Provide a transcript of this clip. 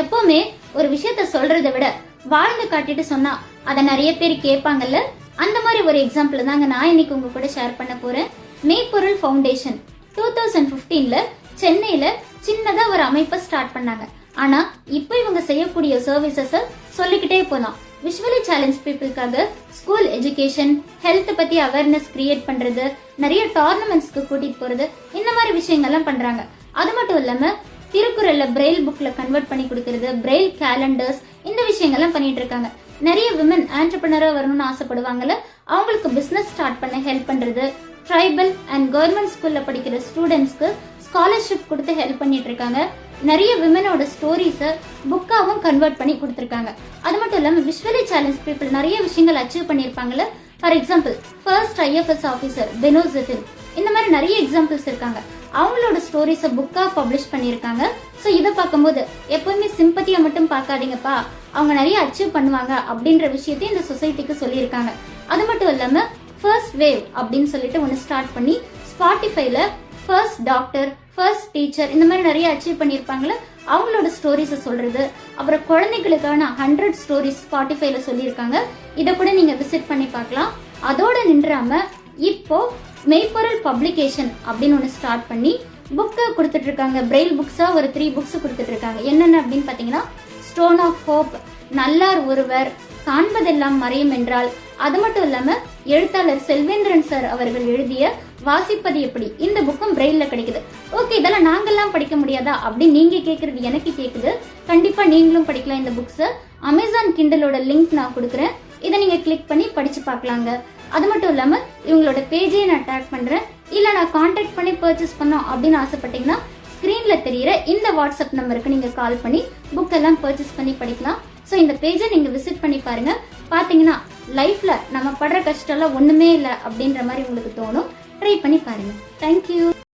எப்பவுமே ஒரு விஷயத்த சொல்றதை விட வாழ்ந்து காட்டிட்டு சொன்னா அதை நிறைய பேர் கேட்பாங்கல்ல. அந்த மாதிரி ஒரு எக்ஸாம்பிள் தாங்க நான் இன்னைக்கு உங்க கூட ஷேர் பண்ண போறேன். மெய்ப்பொருள் ஃபவுண்டேஷன் 2015ல சென்னையில சின்னதா ஒரு அமைப்பை ஸ்டார்ட் பண்ணாங்க. ஆனா இப்போ இவங்க செய்யக்கூடிய சர்வீசஸ சொல்லிக்கிட்டே போலாம். விஷுவலி சேலஞ்ச் பீப்புளுக்காக ஸ்கூல் எஜுகேஷன், ஹெல்த் பத்தி அவேர்னஸ் கிரியேட் பண்றது, நிறைய டோர்னமெண்ட்ஸ்க்கு கூட்டிட்டு போறது, இந்த மாதிரி விஷயங்கள்லாம் பண்றாங்க. அது மட்டும் இல்லாம திருக்குறள்ல பிரெயில் புக்ல கன்வெர்ட் பண்ணி கொடுக்கறது, பிரெயில் கேலண்டர்ஸ், இந்த விஷயங்கள்லாம் பண்ணிட்டு இருக்காங்க. நிறைய விமன் ஆண்டர்பிரினரா வரணும்னு ஆசைப்படுவாங்கல்ல, அவங்களுக்கு பிசினஸ் ஸ்டார்ட் பண்ண ஹெல்ப் பண்றது, ட்ரைபல் அண்ட் கவர்மெண்ட் ஸ்கூல்ல படிக்கிற ஸ்டூடெண்ட்ஸ்க்கு ஸ்காலர்ஷிப் கொடுத்து ஹெல்ப் பண்ணிட்டு இருக்காங்க. நிறைய விமனோட ஸ்டோரிஸை புக்காவும் கன்வெர்ட் பண்ணி கொடுத்துருக்காங்க. அது மட்டும் இல்லாம விஷுவலி சேலஞ்ச் பீப்புள் நிறைய விஷயங்கள் அச்சீவ் பண்ணியிருப்பாங்கல்ல. For example first IFS officer பெனோசிட்டின், இந்த மாதிரி நிறைய எக்ஸாம்பிள்ஸ் இருக்காங்க. அவங்களோட ஸ்டோரிஸை புக்கா பப்ளிஷ் பண்ணியிருக்காங்க. ஸோ இதை பார்க்கும்போது எப்பவுமே சிம்பத்தியை மட்டும் பார்க்காதீங்கப்பா, அவங்க நிறைய அச்சீவ் பண்ணுவாங்க அப்படின்ற விஷயத்தையும் இந்த சொசைட்டிக்கு சொல்லியிருக்காங்க. அது மட்டும் இல்லாம ஃபர்ஸ்ட் வேவ் அப்படின்னு சொல்லிட்டு ஒன்று ஸ்டார்ட் பண்ணி ஸ்பாட்டிஃபைல ஃபர்ஸ்ட் டாக்டர், ஃபர்ஸ்ட் டீச்சர், இந்த மாதிரி நிறைய அச்சீவ் பண்ணியிருப்பாங்களே, அவங்களோட ஸ்டோரிஸை சொல்றது. அப்புறம் குழந்தைகளுக்கான 100 ஸ்டோரிஸ் ஸ்பாட்டிஃபைல சொல்லியிருக்காங்க. இதை கூட நீங்க விசிட் பண்ணி பார்க்கலாம். அதோட நின்றாம இப்போ மெய்ப்பொருள் பப்ளிகேஷன் அப்படின்னு ஒன்று ஸ்டார்ட் பண்ணி புக்கை கொடுத்துட்டு இருக்காங்க. பிரெயில் புக்ஸா ஒரு 3 புக்ஸ் கொடுத்துட்டு இருக்காங்க. என்னென்ன அப்படின்னு பாத்தீங்கன்னா ஸ்டோன் ஆஃப் ஹோப், நல்லார் ஒருவர், காண்பதெல்லாம் மறையும் என்றால், அது மட்டும் இல்லாம எழுத்தாளர் செல்வேந்திரன் சார் அவர்கள் எழுதிய வாசிப்பது எப்படி, இந்த புக்கும் பிரெயில்ல கிடைக்குது. ஓகே, இதெல்லாம் நாங்கெல்லாம் படிக்க முடியாதா அப்படின்னு நீங்க கேக்குறது எனக்கு கேக்குது. கண்டிப்பா நீங்களும் படிக்கலாம் இந்த புக்ஸ். அமேசான் கிண்டலோட லிங்க் நான் கொடுக்குறேன். இதை நீங்க கிளிக் பண்ணி படிச்சு பார்க்கலாங்க. அது மட்டும் இல்லாம இவங்களோட பேஜையை நான் டேக் பண்றேன். இல்ல நான் கான்டாக்ட் பண்ணி பர்ச்சேஸ் பண்ணோம் அப்படின்னு ஆசைப்பட்டீங்கன்னா ஸ்கிரீன்ல தெரியுற இந்த வாட்ஸ்அப் நம்பருக்கு நீங்க கால் பண்ணி புக் எல்லாம் பர்ச்சேஸ் பண்ணி படிக்கலாம். ஸோ இந்த பேஜை நீங்க விசிட் பண்ணி பாருங்க. பாத்தீங்கன்னா லைஃப்ல நம்ம படுற கஷ்டம் எல்லாம் ஒண்ணுமே இல்லை அப்படின்ற மாதிரி உங்களுக்கு தோணும். ட்ரை பண்ணி பாருங்க. தேங்க்யூ.